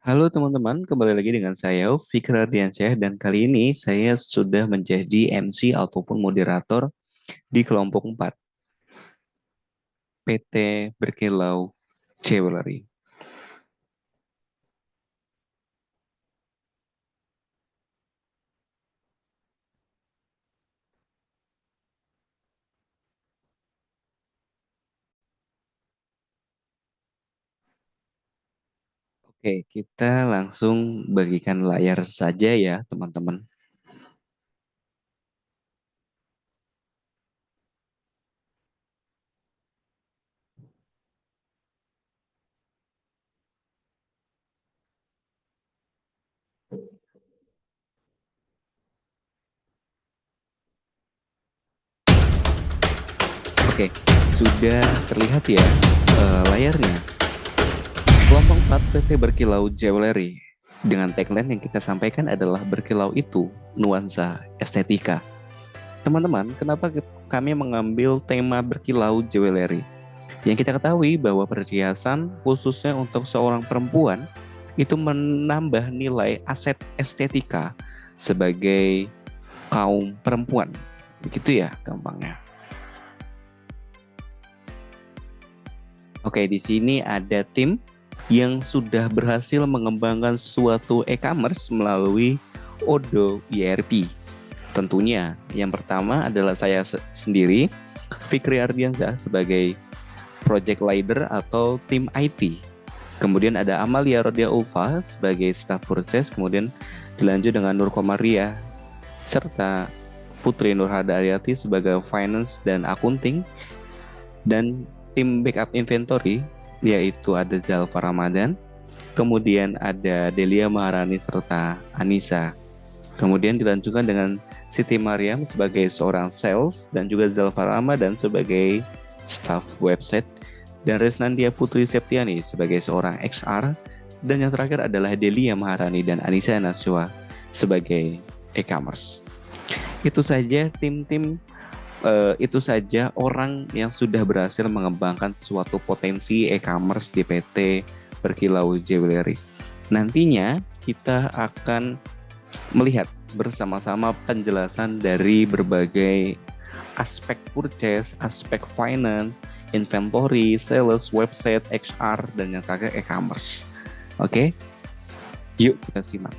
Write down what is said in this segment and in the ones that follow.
Halo teman-teman, kembali lagi dengan saya Fikri Ardiansyah dan kali ini saya sudah menjadi MC ataupun moderator di kelompok 4 PT Berkilau Jewelry. Oke, kita langsung bagikan layar saja ya teman-teman. Oke, sudah terlihat ya layarnya. Kelompok 4 PT Berkilau Jewelry dengan tagline yang kita sampaikan adalah berkilau itu nuansa estetika. Teman-teman, kenapa kami mengambil tema berkilau jewelry? Yang kita ketahui bahwa perhiasan khususnya untuk seorang perempuan itu menambah nilai aset estetika sebagai kaum perempuan. Begitu ya gampangnya. Oke, di sini ada tim yang sudah berhasil mengembangkan suatu e-commerce melalui Odoo ERP. Tentunya yang pertama adalah saya sendiri, Fikri Ardiansyah sebagai project leader atau tim IT. Kemudian ada Amalia Rodia Ulfa sebagai staff purchase, kemudian dilanjut dengan Nur Komaria serta Putri Nurhada Ariati sebagai finance dan accounting, dan tim backup inventory yaitu ada Zalfa Ramadan, kemudian ada Delia Maharani serta Anissa. Kemudian dilanjutkan dengan Siti Mariam sebagai seorang sales dan juga Zalfa Ramadan sebagai staff website, dan Resnandia Putri Septiani sebagai seorang XR, dan yang terakhir adalah Delia Maharani dan Anissa Naswa sebagai e-commerce. Itu saja tim-tim, itu saja orang yang sudah berhasil mengembangkan suatu potensi e-commerce di PT Berkilau Jewelry. Nantinya kita akan melihat bersama-sama penjelasan dari berbagai aspek purchase, aspek finance, inventory, sales, website, XR, dan yang terakhir e-commerce. Oke, yuk kita simak.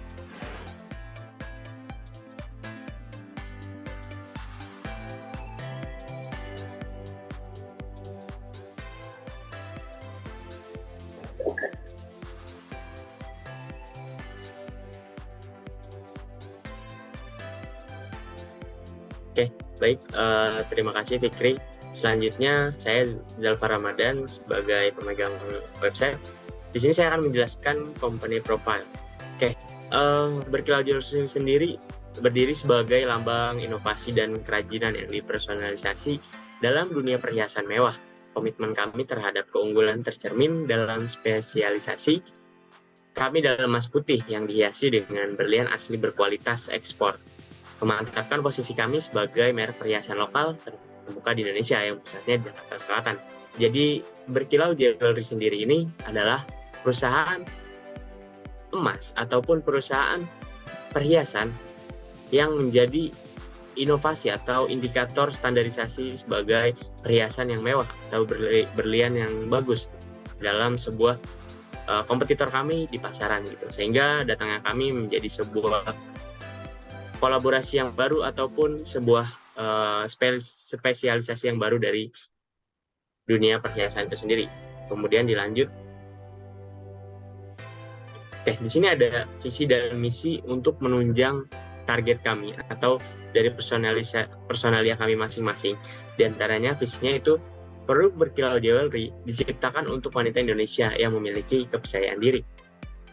Oke, baik. Terima kasih Fikri. Selanjutnya saya Zalfa Ramadan sebagai pemegang website. Di sini saya akan menjelaskan company profile. Oke, Berkilau Jewelry sendiri berdiri sebagai lambang inovasi dan kerajinan yang dipersonalisasi dalam dunia perhiasan mewah. Komitmen kami terhadap keunggulan tercermin dalam spesialisasi kami dalam emas putih yang dihiasi dengan berlian asli berkualitas ekspor. Memantapkan posisi kami sebagai merek perhiasan lokal terbuka di Indonesia yang pusatnya di Jakarta Selatan. Jadi Berkilau Jewelry sendiri ini adalah perusahaan emas ataupun perusahaan perhiasan yang menjadi inovasi atau indikator standarisasi sebagai perhiasan yang mewah atau berlian yang bagus dalam sebuah kompetitor kami di pasaran gitu. Sehingga datangnya kami menjadi sebuah kolaborasi yang baru ataupun sebuah spesialisasi yang baru dari dunia perhiasan itu sendiri. Kemudian dilanjut. Oke, di sini ada visi dan misi untuk menunjang target kami atau dari personalia kami masing-masing. Di antaranya visinya itu produk berkilau jewelry diciptakan untuk wanita Indonesia yang memiliki kepercayaan diri,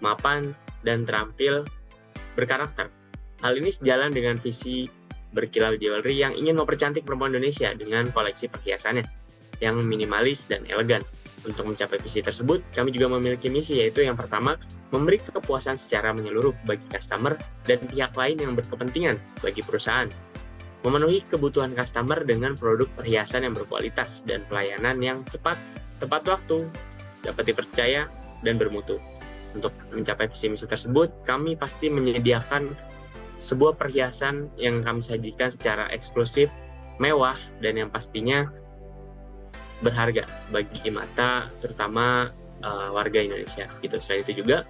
mapan, dan terampil berkarakter. Hal ini sejalan dengan visi berkilau jewelry yang ingin mempercantik perempuan Indonesia dengan koleksi perhiasannya yang minimalis dan elegan. Untuk mencapai visi tersebut, kami juga memiliki misi, yaitu yang pertama, memberi kepuasan secara menyeluruh bagi customer dan pihak lain yang berkepentingan bagi perusahaan. Memenuhi kebutuhan customer dengan produk perhiasan yang berkualitas dan pelayanan yang cepat, tepat waktu, dapat dipercaya, dan bermutu. Untuk mencapai visi misi tersebut, kami pasti menyediakan sebuah perhiasan yang kami sajikan secara eksklusif, mewah, dan yang pastinya berharga bagi mata terutama warga Indonesia gitu. Selain itu juga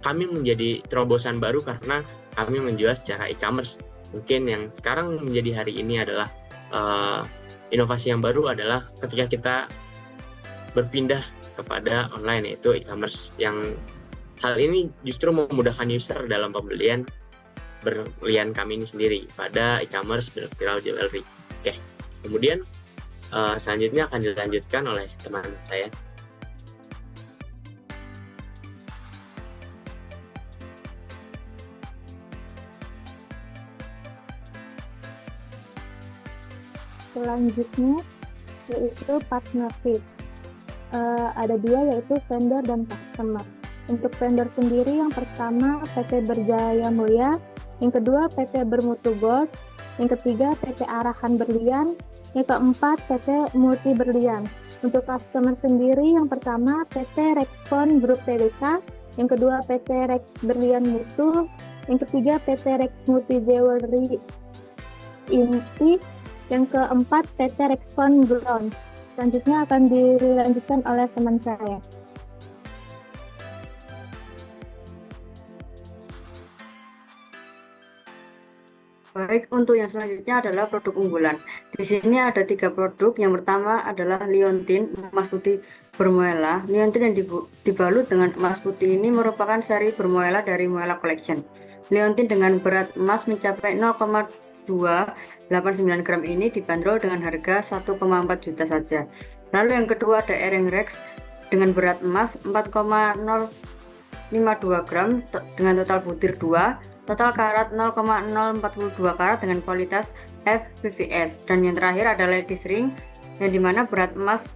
kami menjadi terobosan baru karena kami menjual secara e-commerce. Mungkin yang sekarang menjadi hari ini adalah inovasi yang baru adalah ketika kita berpindah kepada online, yaitu e-commerce, yang hal ini justru memudahkan user dalam pembelian berlian kami ini sendiri pada e-commerce berkilau jewelry. Oke, kemudian selanjutnya akan dilanjutkan oleh teman saya. Selanjutnya yaitu partnership. Ada dua, yaitu vendor dan customer. Untuk vendor sendiri, yang pertama PT Berjaya Mulia, yang kedua PT Bermutu Gold, yang ketiga PT Arahan Berlian, yang keempat PT Multi Berlian. Untuk customer sendiri, yang pertama PT Rexpon Group Tbk, yang kedua PT Rex Berlian Mutu, yang ketiga PT Rex Multi Jewelry Inti, yang keempat PT Rexpon Ground. Selanjutnya akan dilanjutkan oleh teman saya. Baik, untuk yang selanjutnya adalah produk unggulan. Di sini ada 3 produk. Yang pertama adalah liontin emas putih bermuela. Liontin yang dibalut dengan emas putih ini merupakan seri bermuela dari Muela Collection. Liontin dengan berat emas mencapai 0,289 gram ini dibanderol dengan harga 1,4 juta saja. Lalu yang kedua ada earring Rex dengan berat emas 4,052 gram dengan total butir 2, total karat 0,042 karat dengan kualitas FVVS. Dan yang terakhir ada ladies ring yang dimana berat emas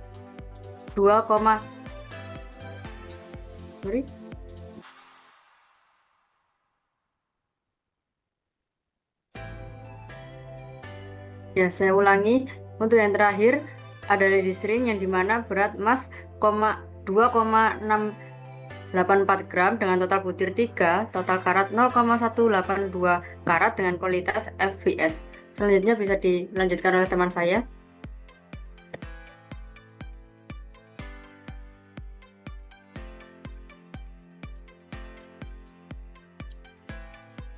2, Ya, saya ulangi. Untuk yang terakhir ada ladies ring yang dimana berat emas 2,684 gram dengan total butir 3, total karat 0,182 karat dengan kualitas FVS. Selanjutnya bisa dilanjutkan oleh teman saya.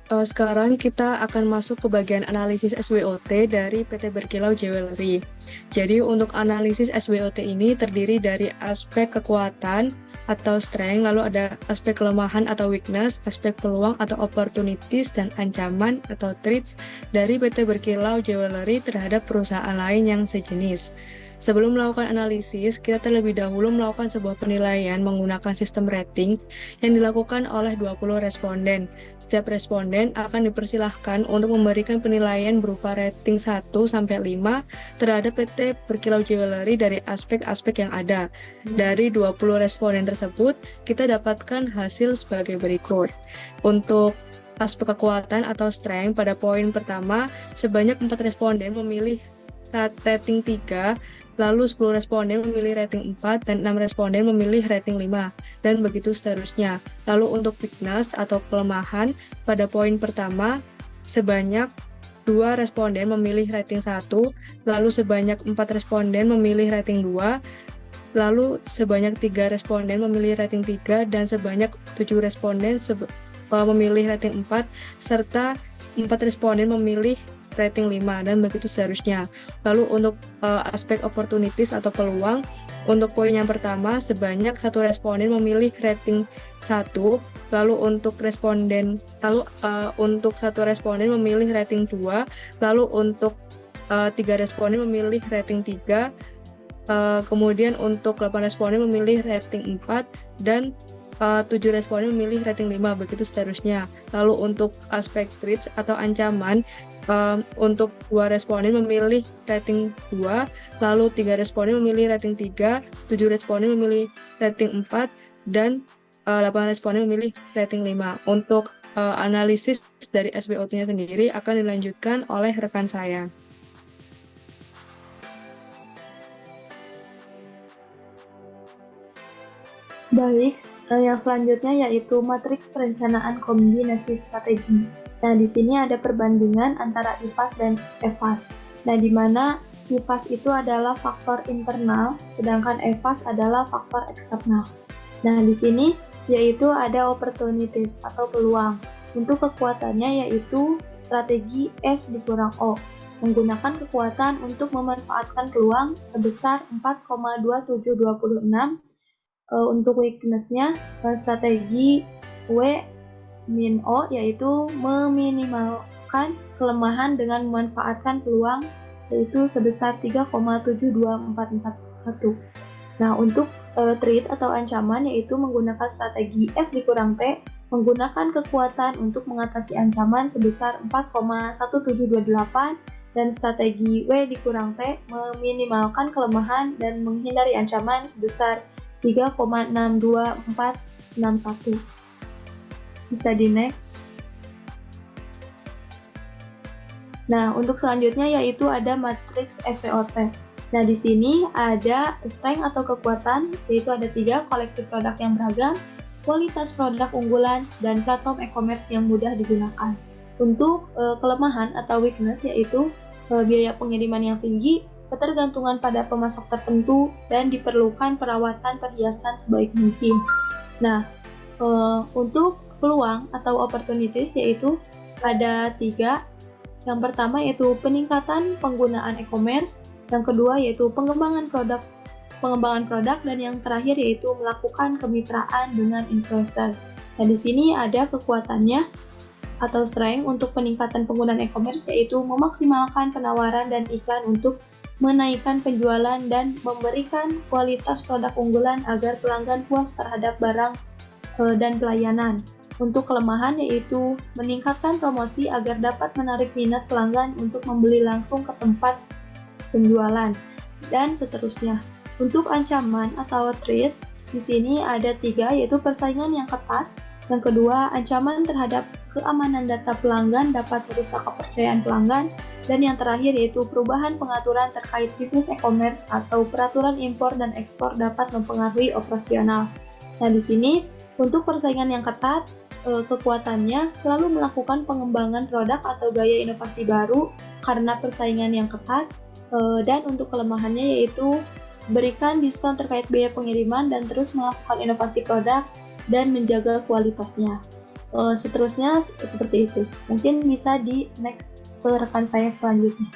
Sekarang kita akan masuk ke bagian analisis SWOT dari PT Berkilau Jewelry. Jadi untuk analisis SWOT ini terdiri dari aspek kekuatan atau strength, lalu ada aspek kelemahan atau weakness, aspek peluang atau opportunities, dan ancaman atau threats dari PT Berkilau Jewelry terhadap perusahaan lain yang sejenis. Sebelum melakukan analisis, kita terlebih dahulu melakukan sebuah penilaian menggunakan sistem rating yang dilakukan oleh 20 responden. Setiap responden akan dipersilahkan untuk memberikan penilaian berupa rating 1-5 terhadap PT Berkilau Jewelry dari aspek-aspek yang ada. Dari 20 responden tersebut, kita dapatkan hasil sebagai berikut. Untuk aspek kekuatan atau strength, pada poin pertama, sebanyak 4 responden memilih rating 3, lalu 10 responden memilih rating 4, dan 6 responden memilih rating 5, dan begitu seterusnya. Lalu untuk weakness atau kelemahan, pada poin pertama, sebanyak 2 responden memilih rating 1, lalu sebanyak 4 responden memilih rating 2, lalu sebanyak 3 responden memilih rating 3, dan sebanyak 7 responden memilih rating 4, serta 4 responden memilih rating 5, dan begitu seterusnya. Lalu untuk aspek opportunities atau peluang, Untuk poin yang pertama, sebanyak satu responden memilih rating 1, lalu untuk satu responden memilih rating 2, lalu untuk 3 responden memilih rating 3, kemudian untuk 8 responden memilih rating 4, dan 7 responden memilih rating 5, begitu seterusnya. Lalu untuk aspek threats atau ancaman, untuk 2 responden memilih rating 2, lalu 3 responden memilih rating 3, 7 responden memilih rating 4, dan 8 responden memilih rating 5. Untuk analisis dari SWOT-nya sendiri akan dilanjutkan oleh rekan saya. Baik, yang selanjutnya yaitu matriks perencanaan kombinasi strategi. Nah, di sini ada perbandingan antara IPAS dan EVAS. Nah, di mana IPAS itu adalah faktor internal, sedangkan EVAS adalah faktor eksternal. Nah, di sini yaitu ada opportunities atau peluang. Untuk kekuatannya yaitu strategi S dikurang O, menggunakan kekuatan untuk memanfaatkan peluang sebesar 4,2726. Untuk weakness-nya, strategi W min O yaitu meminimalkan kelemahan dengan memanfaatkan peluang yaitu sebesar 3,72441. Nah, untuk threat atau ancaman yaitu menggunakan strategi S dikurang T, menggunakan kekuatan untuk mengatasi ancaman sebesar 4,1728, dan strategi W dikurang T meminimalkan kelemahan dan menghindari ancaman sebesar 3,62461. Bisa di next. Nah, untuk selanjutnya yaitu ada matriks SWOT. Nah, di sini ada strength atau kekuatan, yaitu ada 3, koleksi produk yang beragam, kualitas produk unggulan, dan platform e-commerce yang mudah digunakan. Untuk kelemahan atau weakness yaitu biaya pengiriman yang tinggi, ketergantungan pada pemasok tertentu, dan diperlukan perawatan perhiasan sebaik mungkin. Nah, untuk peluang atau opportunities yaitu ada 3. Yang pertama yaitu peningkatan penggunaan e-commerce, yang kedua yaitu pengembangan produk, dan yang terakhir yaitu melakukan kemitraan dengan influencer. Nah, di sini ada kekuatannya atau strength untuk peningkatan penggunaan e-commerce yaitu memaksimalkan penawaran dan iklan untuk menaikkan penjualan dan memberikan kualitas produk unggulan agar pelanggan puas terhadap barang dan pelayanan. Untuk kelemahan yaitu meningkatkan promosi agar dapat menarik minat pelanggan untuk membeli langsung ke tempat penjualan, dan seterusnya. Untuk ancaman atau threat, di sini ada 3 yaitu persaingan yang ketat. Yang kedua, ancaman terhadap keamanan data pelanggan dapat merusak kepercayaan pelanggan, dan yang terakhir yaitu perubahan pengaturan terkait bisnis e-commerce atau peraturan impor dan ekspor dapat mempengaruhi operasional. Nah, di sini untuk persaingan yang ketat, kekuatannya selalu melakukan pengembangan produk atau gaya inovasi baru karena persaingan yang ketat, dan untuk kelemahannya yaitu berikan diskon terkait biaya pengiriman dan terus melakukan inovasi produk dan menjaga kualitasnya. Seterusnya seperti itu. Mungkin bisa di next ke rekan saya selanjutnya.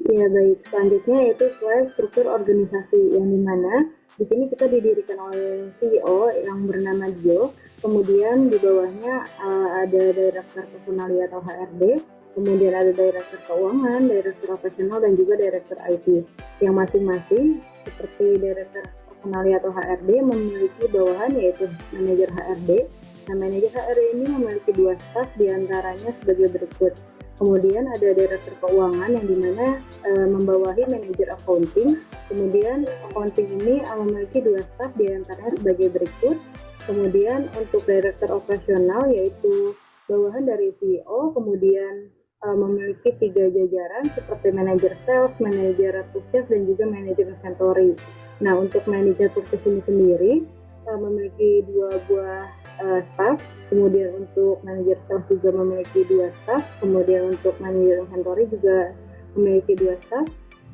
Ya baik, selanjutnya yaitu slide struktur organisasi, yang dimana di sini kita didirikan oleh CEO yang bernama Gio, kemudian di bawahnya ada direktur personalia atau HRD, kemudian ada direktur keuangan, direktur operasional, dan juga direktur IT, yang masing-masing seperti direktur personalia atau HRD memiliki bawahan yaitu manajer HRD. Nah, manajer HRD ini memiliki 2 staf, diantaranya sebagai berikut. Kemudian ada direktur keuangan yang dimana membawahi manajer accounting. Kemudian accounting ini memiliki 2 staf, diantaranya sebagai berikut. Kemudian untuk direktur operasional yaitu bawahan dari CEO, kemudian memiliki 3 jajaran seperti manajer sales, manajer purchase, dan juga manajer inventory. Nah, untuk manajer purchase ini sendiri memiliki 2 buah staff, kemudian untuk manajer sales juga memiliki 2 staff, kemudian untuk manajer inventory juga memiliki 2 staff.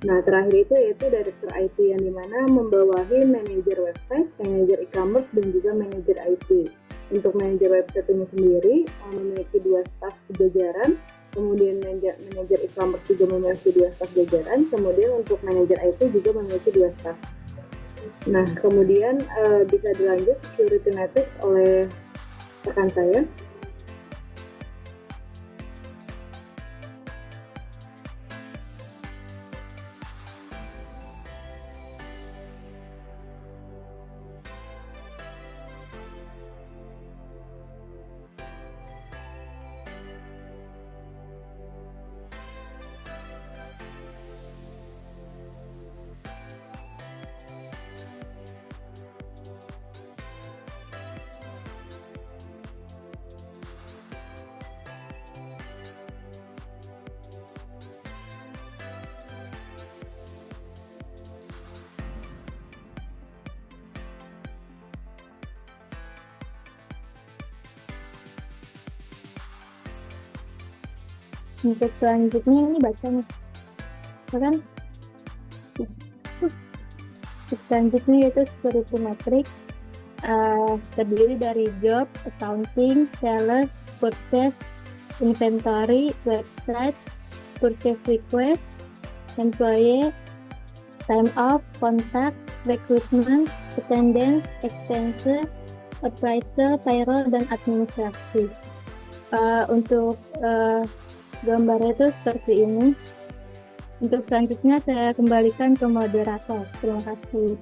Nah, terakhir itu yaitu direktur IT yang dimana membawahi manajer website, manajer e-commerce, dan juga manajer IT. Untuk manajer website ini sendiri memiliki 2 staff jajaran, kemudian manajer e-commerce juga memiliki 2 staf jajaran, kemudian untuk manajer IT juga memiliki 2 staf. Nah, kemudian bisa dilanjut security matrix oleh rekan saya. Untuk selanjutnya ini baca nih, kan? Untuk selanjutnya yaitu security matrix, terdiri dari job, accounting, sales, purchase, inventory, website, purchase request, employee, time off, contact, recruitment, attendance, expenses, appraisal, payroll, dan administrasi. Untuk gambarnya itu seperti ini. Untuk selanjutnya saya kembalikan ke moderator. Terima kasih.